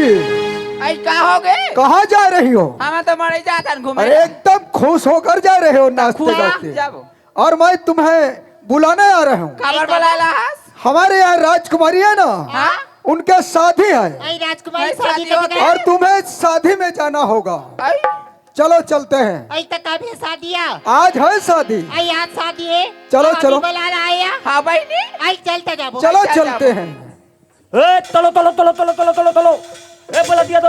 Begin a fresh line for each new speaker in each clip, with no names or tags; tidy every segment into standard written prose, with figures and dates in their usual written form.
आई कहाँ हो गए?
कहाँ जा रही हो?
हम तो मरे जाता घूमे।
अरे एकदम खुश होकर जा रहे हो नाचते गाते। और मैं तुम्हें बुलाने आ रहा हूँ।
खबर बुलाला हस?
हमारे यहाँ राजकुमारी है ना,
हाँ?
उनके शादी है
आई राजकुमारी
नहीं,
शादी
शादी हो
के
गई।
और तुम्हें शादी में जाना होगा।
आई
चलो चलते हैं।
आई तक अभी शादी है।
आज है शादी।
आई आज शादी है।
चलो,
तो
चलो।
अभी बुलाना आया।
हाँ बहनी।
आई चलते जाबो।
चलो
चल
चलते
जाओ।
हैं।
ए चलो चलो चलो चलो चलो चलो चलो ए बोला दिया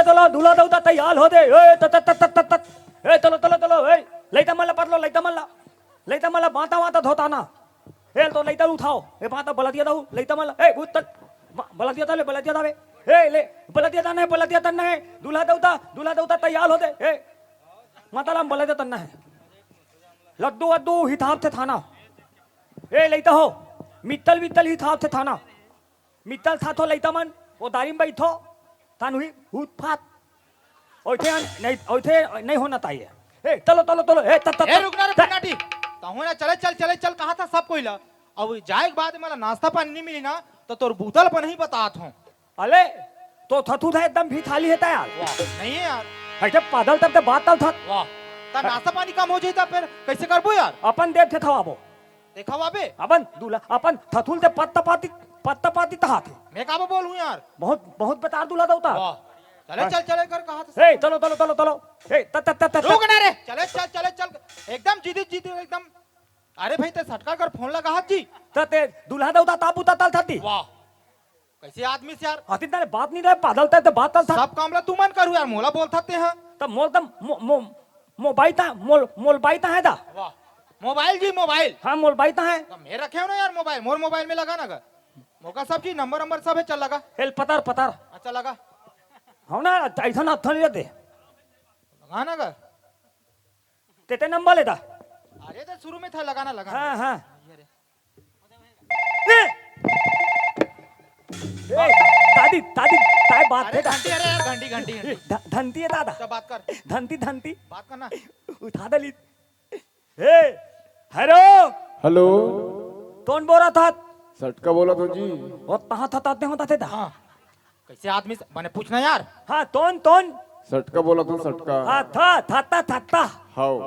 चलो दूल्हा दौता तैयार हो दे ए तत तत तत तत ए चलो चलो चलो ए लइता मल्ला बाता वाता धोता ना ए तो लइता उठाओ ए बाता बोला दिया दो लइता मल्ला ए भूत बोला दिया दावे ए ले बोला दिया तन्ना है दूल्हा दौता तैयार हो दे ए माताराम बोला दिया तन्ना है लड्डू वड्डू हिसाब से थाना ए लइता हो मित्तल हिसाब से थाना मित्तल था तो लइता मन वो दारिम बैठो तान हुई हुत फात ओथे नहीं होना चाहिए ए चलो ए
ए रुकना रे पन्नाटी कहूं ना चले कहा था सब कोई ला अब जाए के बाद मला नाश्ता पानी नहीं मिली ना तो तोर बूतल पर नहीं बतात हूं।
अले तो थथू था एकदम भी थाली है यार
वाह नहीं है यार।
ऐसे पादल तब बात तल था
वाह ता नाश्ता पानी कम हो जाता फिर कैसे करबो यार?
अपन देख थे थवाबो
देखा बाबे
अपन दूल्हा अपन थथुल से पत्ता पाती तहा थे
मैं का बोलूं यार?
बहुत बता दूल्हा दौता
वाह चले कर कहा था।
ए चलो ए तत
रुकना रे चले एकदम जीदी एकदम। अरे भाई ते सटका कर फोन लगा हाथ जी
तते दूल्हा दौता ताबू तल थाती
वाह कैसे आदमी से यार
हाथी तारे बात नहीं रहे पादल ते बात तल था
सब कामला तू मन करू यार मोला बोल सकते हैं।
तब मोबाइल है दा
वाह मोबाइल जी मोबाइल
हाँ मोबाइल है
तो मैं रखे हो ना यार मोबाइल मोर मोबाइल में लगा ना मौका सब चीज नंबर सब है चल लगा
हेल पतार
अच्छा लगा
हाँ ना ऐसा ना था नहीं रहते
लगा ना
तेते नंबर लेता
अरे तो शुरू में था लगाना लगा
हाँ दादी ताई बात
अरे
है
घंटी अरे यार घंटी
धनती है दादा
अच्छा बात कर
धनती
बात करना
उठा दली हे हेलो
हेलो
कौन बोल रहा था
सटका बोला तो जी।
वो कहाँ था ताते होता थे दा
हाँ कैसे आदमी से मैंने पूछना यार।
हाँ तोन
सटका बोला तो सटका।
हाँ था
हाउ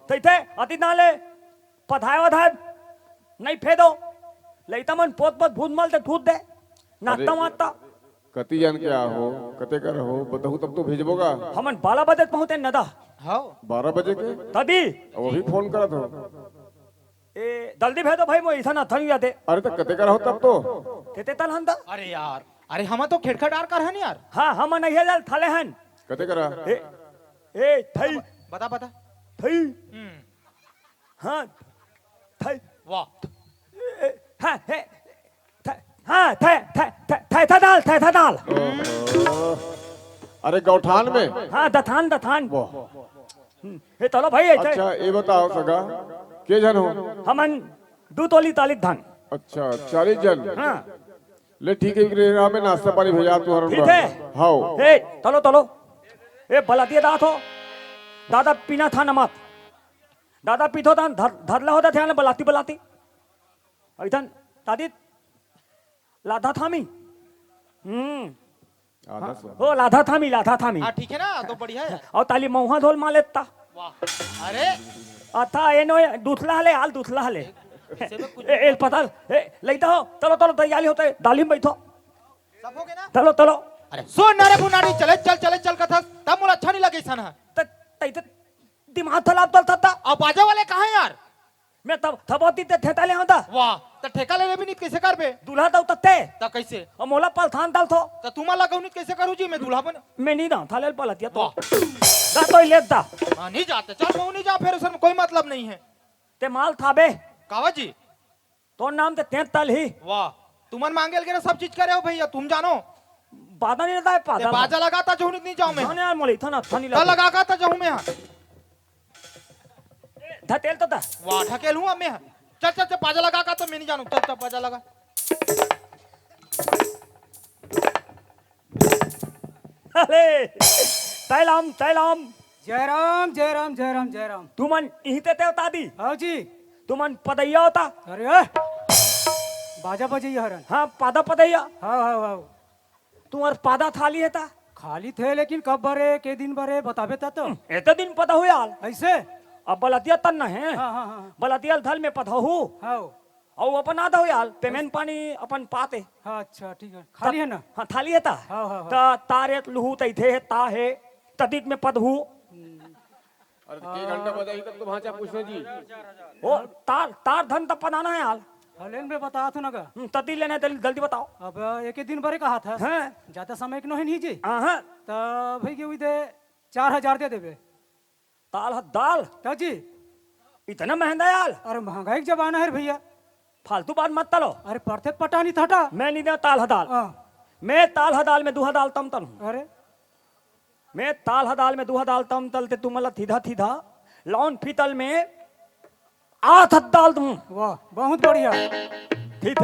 तो थे अति नाले पधाए नहीं फेदो लइता मन पोत भूत मल ते ठूट दे नाश्ता वास्ता
कति जान के हो कते कर हो बताऊ तब तो भेजबोगा।
हमन 12 बजे पहुंचे नदा
हाँ
12 बजे के
तभी
वो भी फोन करा तो
ए जल्दी भेजो भाई मैं ऐसा ना थन जाते
अरे तो कते कर हो तब तो
तेते तल हंदा
अरे यार अरे हम तो खेड़खड़ार कर हन यार।
हाँ हम नहीं है जल थले हन
कते करा
ए थई
बता
थई हाँ थई
वाह
हाँ हे हाँ था दाल
अरे गौठान में
हाँ दथान
वाह
हे चलो भाई ऐसे
अच्छा ये बताओ सगा के जन हो?
हमन 2 तोली तालिक धान
अच्छा 40 जन।
हाँ
ले ठीक है रेरा में नाश्ता पानी भेजा तू हरन
ठीक है
हाउ
हे चलो ए बलतिया दादा पीना था नमक दादा पीथो था धरला होता थे बलाती ऐठन दादी लाधा थामी हो लाधा थामी
हाँ ठीक है ना तो बढ़िया है।
और ताली मऊहा धोल मालेता
वाह अरे
अथा एनो दूसला हले ए पता ए लेता हो चलो तैयारी होते दाली में बैठो
सब हो गया ना
चलो
अरे सुन ना रे बुनाड़ी चल कथा तब मुझे अच्छा नहीं लगे सन है
दिमाग थलाब तल था
अब बाजा वाले कहाँ हैं यार?
मैं तब थबोती ते ठेता ले होता
वाह तो ठेका ले भी नहीं कैसे कर बे
दूल्हा दो तत्ते
तो कैसे
और मोला पल थान दल थो
तो तुम लगाऊ नहीं कैसे करूँ जी मैं दूल्हा बन
मैं नहीं दा थाले पलतिया तो
वाह
दा तो ले दा
हाँ नहीं जाते चल मैं नहीं जा फिर उसमें कोई मतलब नहीं है।
ते माल थाबे
कावा जी
तो नाम ते तें तल ही
वाह तुमन मांगे लगे सब चीज करे हो भैया तुम जानो
बादा नहीं रहता है पादा
बाजा लगाता जाऊँ नहीं जाऊँ मैं
यार मोली था ना थानी
लगा था जाऊँ मैं यहाँ
था तेल तो था
वाह ढकेल हूँ मैं चल बाजा लगा का तो मैं नहीं जानू चल बाजा लगा
अरे तैलाम
जय राम
तुमन इहते ते होता दी
हाँ जी
तुमन पदैया होता
अरे बाजा बजैया हरन
हाँ पादा पदैया
हाँ
तुम्हार पादा थाली है ता
खाली थे लेकिन कब भरे के दिन भरे बताबे ता तो
एते दिन पता हो यार
ऐसे
अब बलतिया तन न है
हाँ हाँ हाँ
बलतिया थल में पता हो
हाँ
और अपन आधा हो यार पेमेंट पानी अपन पाते
हाँ अच्छा ठीक है खाली है ना
हाँ थाली है ता
हाँ, हाँ,
ता तारे लुहू तैथे है ता है तदित में पद हूँ
अरे के घंटा बताई तब तो भाचा पूछने जी
ओ तार तार धन तब पदाना है यार
हलेन में बता तो ना का
तदी लेने जल्दी बताओ
अब एक ही दिन भरे कहा था
हैं
ज्यादा समय के नहीं जी
हाँ
तो भाई के दे 4000 दे देबे
ताल हद दाल
तो जी
इतना महंगा यार
अरे महंगाई के जमाना है रे भैया
फालतू बात मत तलो
अरे पढ़ते पटानी थाटा
मैं नहीं दे ताल हदाल
हाँ
मैं ताल हदाल में दुहा दाल तम तल हूँ
अरे
मैं ताल हदाल में दुहा दाल तम तल ते तुम मला थीधा थीधा लौन फीतल में आठ हद दाल तुम
वाह बहुत बढ़िया
ठीक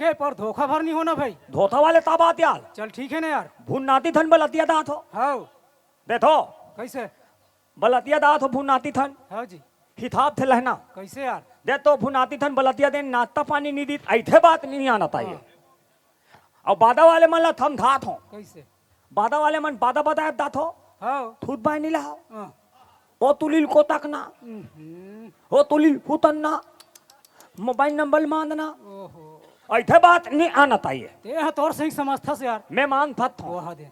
है पर धोखा भर नहीं होना भाई
धोथा वाले ताबात यार
चल ठीक है ना यार
भून नाती थन बलतिया दात हो
हाँ
देखो
कैसे
बलतिया दात हो भून नाती थन
हाँ जी
हिसाब थे लहना
कैसे यार
दे तो भुनाती थन बलतिया देन नाश्ता पानी नहीं दी ऐसे बात नहीं आना चाहिए और बादा वाले मन ला थम धात हो
कैसे
बादा वाले मन बादा बादा दात हो
हाँ
थूत बाय नहीं लाओ
हाँ।
ओ तुलिल को तकना ओ तुलिल फुतन्ना मोबाइल नंबर मांगना
ओहो
ऐसे बात नहीं आना चाहिए
ते हाँ तोर सही समझता से यार
मैं मान फत हूँ
वाह दे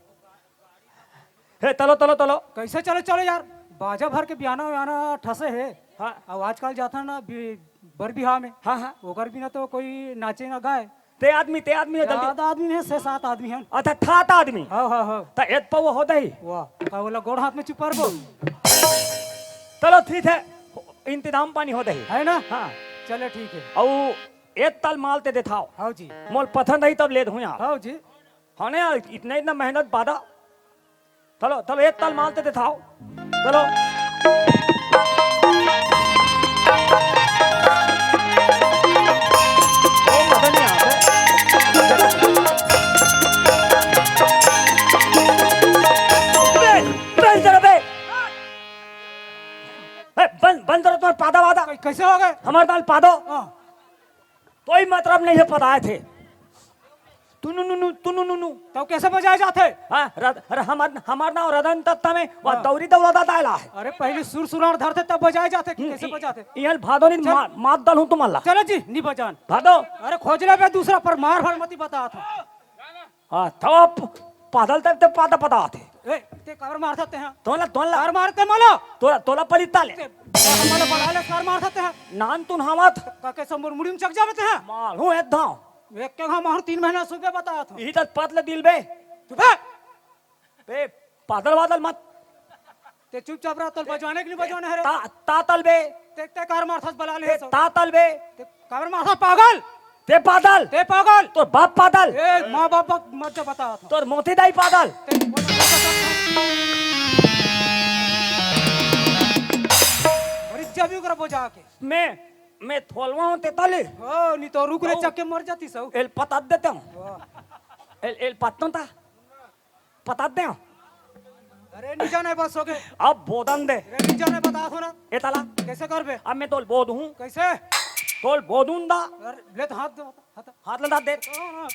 हे तलो तलो तलो
कैसे चलो चलो यार बाजा भर के बियाना व्याना ठसे है
हाँ
अब आजकल जाता ना बर बिहार में
हाँ हाँ
ओकर बिना तो कोई नाचे ना गाए
ते आदमी है जल्दी
ज्यादा आदमी है 6-7 आदमी है
अच्छा ठात आदमी
हाँ हाँ हाँ
तो एक पव हो दही
वाह का बोला गोड़ हाथ में चुपर बो
चलो ठीक है इंतजाम पानी हो दही
है ना
हाँ
चले ठीक है
और एक तल मालते देखाओ
हाँ जी
मोल पसंद आई तब ले दूँ यार
हाँ जी
हाँ ना यार इतना इतना मेहनत बादा चलो चलो एक तल मालते दिखाओ चलो ओ, मजा नहीं आता। बे, जरा बे। बंद बंद करो तुम्हारे पादा वादा
कैसे हो गए
हमारे दाल पादो
हाँ
कोई मतलब नहीं है पताए थे तुनु
तो कैसे बजाए जाते
हाँ हमार नाम रदन तत्ता में वह दौरी दौलता दायला है
अरे पहले सुर सुरार धरते तब बजाए जाते कि कैसे बजाते
यहाँ भादो नहीं मात दल हूँ तुम्हारा
चलो जी नहीं बजान
भादो
अरे खोज ले बे दूसरा पर मार भर मती बता था
हाँ तो आप पादल तक ते पादा पता आते
ए ते कार मार सकते हैं
तोला तोला
कार मारते माला
तोला तोला पलिता ले
हमारे बड़ा ले कार मार सकते हैं
नान तुन हमात
का कैसे मुरमुड़ी में चक जाते हैं
माल हूँ एक धाव
एक के हम हर 3 महीना सुबह बताया था
यही तक पतले दिल बे
चुप है
बे पादल वादल मत
ते चुपचाप रहा तो बजाने की नहीं बजाने है
तातल बे
ते कार मार था बला ले
तातल बे
ते कार मार था पागल
ते पादल
ते पागल
तोर बाप पादल
ए माँ बाप मत बताया था
तोर मोती दाई पादल
बड़ी जब कर बजा के
मैं थोलवा हूँ ते तले
ओ नहीं तो रुक रे चक्के मर जाती सब
एल पता देते हूँ एल पत्तों था पता दे हूँ
अरे नहीं जाने बस हो गए
अब बोदन दे
अरे नहीं जाने बता दो ना
ए तला
कैसे कर बे
अब मैं तोल बोद हूँ
कैसे
तोल बोदूं दा
अरे ले तो हाथ दो हाथ
हाथ लगा दे
हाँ, हाँ।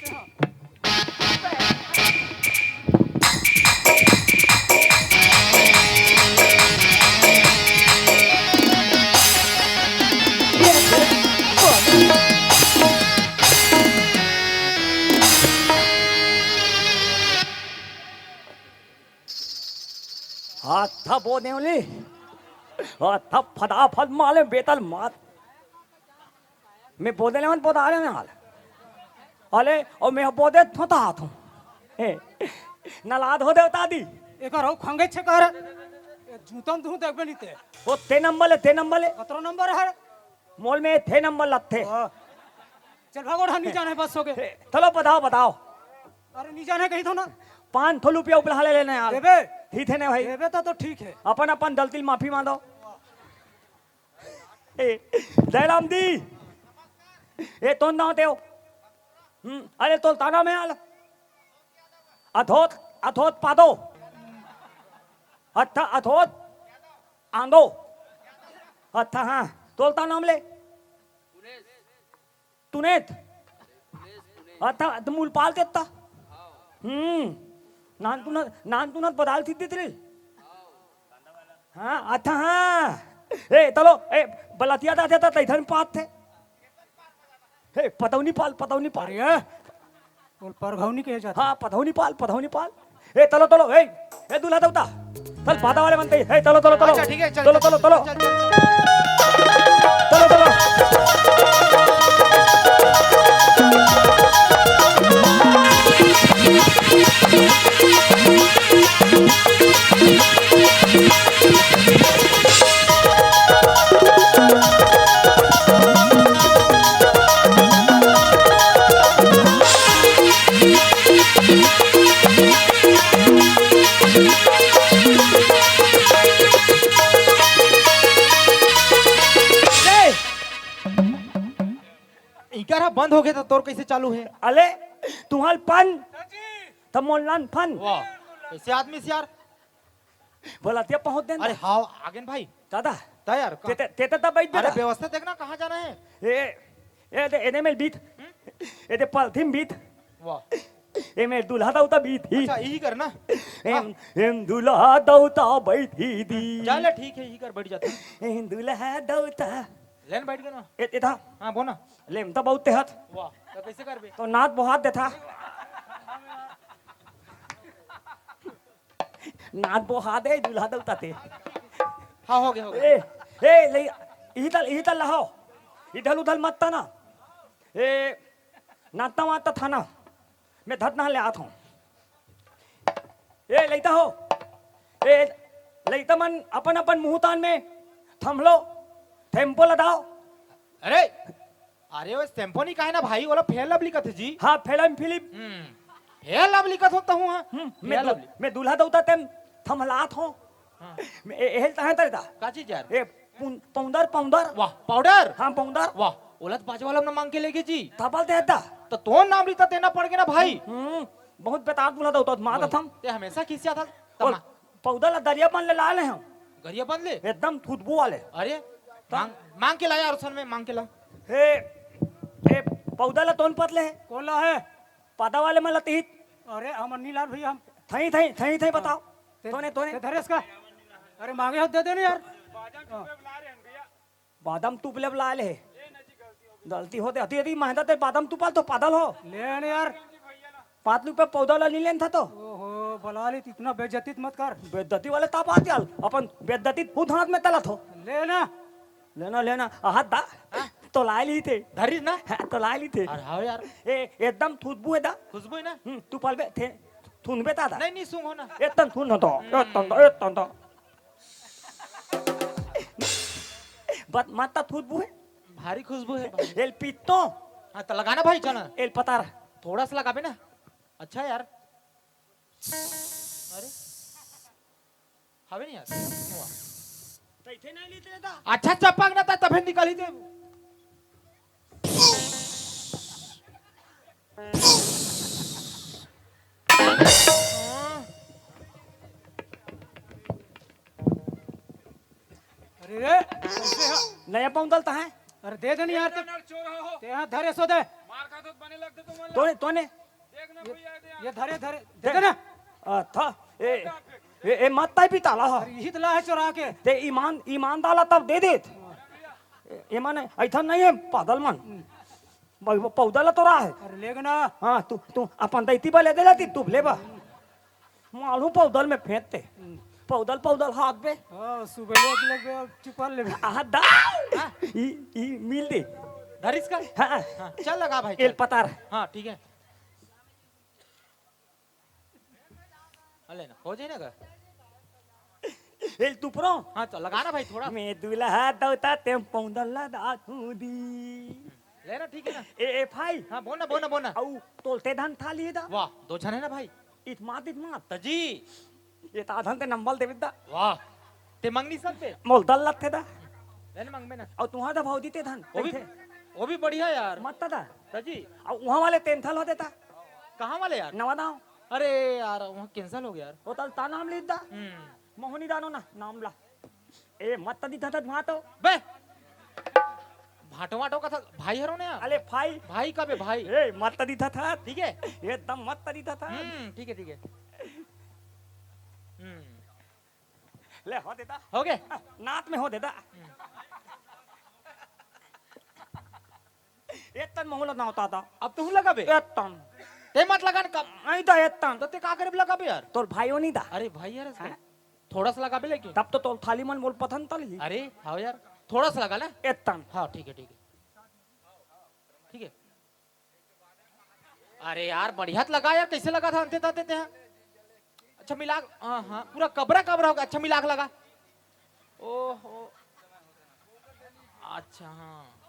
हाथ था बोदे वाली हाथ था फटाफट माले बेतल मात मैं बोदे ले मन बोदा रहे हाल अले और मैं बोदे थोता हाथ हूँ नलाद हो देवता दी
एक और खंगे छे कर जूतम तू देख बे नीते
वो ते नंबर ले
कतरो नंबर है
मोल में थे नंबर लत्थे
चल भागो नहीं जाने बस हो गए
चलो बताओ
अरे नहीं जाने कहीं तो ना
500 रुपया उपला ले लेने यार
देबे
ठीक है ना भाई
देबे तो ठीक है
अपन गलती माफी मांगो जयराम दी ए तो ना होते हो अरे तो ताना में आल अथोत पादो अच्छा अथोत आंदो अच्छा हाँ तोलता नाम ले तुनेत अच्छा मूल पाल देता नान बदाल थी रे हाँ अच्छा हाँ ए चलो ए बलतिया दा था तैथन पात थे हे पतौनी पाल
अरे बोल परघौनी के जाता
हाँ पतौनी पाल ए चलो चलो ए दूल्हा देवता चल बादा वाले बनते हे चलो चलो चलो
अच्छा ठीक है चल
चलो चलो चलो
चल, चल,
चलो चलो
इकारा बंद हो गया तो तोर कैसे चालू है?
अले तुम्हाल पन तब मोलनान फन
वाह कैसे आदमी से यार।
बलतिया पहुंच दे
अरे हाँ आगे भाई
दादा
तैयार
ते तब बैठ
अरे
बेटा
व्यवस्था देखना कहाँ जाना है।
ए दे एने में बीत ए दे पलथिम बीत
वाह
ए में दूल्हा दौता बीत ही
अच्छा यही करना।
एम दूल्हा दौता बैठी दी
चल ठीक है यही कर बैठ जाता
एम दूल्हा दौता
लेन बैठ गया ना।
ए था
हाँ बोना।
लेम तो बहुत हाथ
वाह तो कैसे कर बे?
तो नाथ बहुत देथा नाथ बहुत दे दूल्हा दौता ते
हाँ हो गया
ए ए ले इधर लहो इधर उधर मत तना ए नाता वाता था ना मैं धत ना ले आता हूँ ए लेता हो ए लेता मन अपन अपन मुंहतान में थम लो टेम्पो लगाओ
अरे अरे वो सिम्फनी का है ना भाई वाला फेल लब लिखा थे जी।
हाँ फिल्म
फेल लब लिखा होता हूँ। हाँ
मैं दूल्हा दौता तेम थम लात हूँ मैं हेलता है तरता
का चीज यार?
ए पौंदर
वाह पाउडर।
हाँ पौंदर
वाह उलट बाज वाला ना मांग के लेके जी
थपल देता
तो नाम रीता देना पड़ गया ना भाई।
बहुत बेतार दूल्हा दौता माता थम
ते हमेशा किसिया था
और पौधा ला दरिया बन ले लाले हैं
गरिया बंद ले।
एकदम खुशबू वाले
अरे मांग के लाया अरसन में मांग के ला।
हे हे पौधा ला तोन पतले है
कोला है
पादा वाले में लतीत
अरे हम नीलाल भैया हम
थई बताओ तोने
ते धरेस का अरे मांगे हो दे देने यार
बादाम तुप ले बुला ले गलती होते अति यदि महंगा ते बादाम तुपाल तो पादल हो
लेने यार
पातलू पे पौधा ला नहीं लेन था तो
ओहो बला ले इतना बेइज्जती मत कर
बेदती वाले ताप आते आल अपन बेदती खुद हाथ में तला थो
लेना
लेना हाथ दा तो ला ली थे
धरी ना।
तो ला ली थे
अरे हाँ यार
ए एकदम खुशबू है दा
खुशबू है ना।
तू पाल बे थे थुन बे तादा
नहीं सुन हो ना।
एकदम थुन तो एकदम तो बत माता खुशबू है
भारी खुशबू है।
एल पितो
हाँ तो लगाना भाई चना
एल पतार
थोड़ा सा लगाबे ना। अच्छा यार अरे हवे नहीं यार वाह।
तैथे नहीं लीते दा
अच्छा चपक ना था तभी निकाली थे।
अरे रे कैसे है?
नया पौंदल ता है
अरे दे देनी यार ते यहाँ धरे सो दे
तोने
ये धरे धरे दे देना
था ए मत ताई पिताला हो
अरे यही तो ला है चुरा के
ते ईमान दाला तब दे देत ये माने ऐसा नहीं है पागल मन पौधा ला तो रहा है
अरे लेगा ना
हाँ तू अपन दैती बा ले दे लाती तू ले बा मालूम पौधल में फेंकते पौधल हाथ पे
सुबह लग चुपा ले
हाथ दा ई मिल दे
धरिस का।
हाँ
हाँ, चल लगा भाई
एल
चल।
पतार
हाँ ठीक है लेना हो जाए ना
एल तुपरो
हाँ तो लगाना भाई थोड़ा।
मैं दूल्हा दौता ते पौधल ला दातू दी
लेना ठीक है ना।
ए भाई
हाँ बोना बोना बोना।
औ तोलते धन था लिए दा
वाह दो जन है ना भाई।
इतमात
तजी
ये ताधन ते नंबल देवित दा
वाह ते मंगनी सब पे
मोल दल लथे दा
लेने मंग में ना।
और तुम्हारा भाव दीते धन
वो भी बढ़िया यार
मत दा
तजी।
और वहां वाले तेंथल हो देता
कहाँ वाले यार?
नवा दाओ
अरे यार वहाँ कैंसिल हो गया यार।
होटल ता नाम लिख दा मोहनी दानो ना नाम ला ए मत दी था वहां तो
बे भाटो वाटो का था भाई हरो ने
अले भाई
भाई कब है भाई
ए मत तरी था
ठीक है
एकदम मत तरी था
ठीक है
ले हो देता
हो गए
नात में हो देता एतन मोहला ना होता था
अब तू लगा बे
एतन
ते मत लगा न कब
नहीं तो एतन
तो ते का करे लगा बे यार
तोर भाईओ नहीं था
अरे भाई यार इसका थोड़ा सा लगा बे लेकिन
तब तो तोर थाली मन बोल पथन तल ही
अरे हाँ यार थोड़ा सा लगा ना
एतन
हाँ ठीक है अरे यार बढ़िया लगा यार कैसे लगा था अंते ताते हैं अच्छा मिलाक हाँ पूरा कबरा होगा अच्छा मिलाक लगा ओहो अच्छा हाँ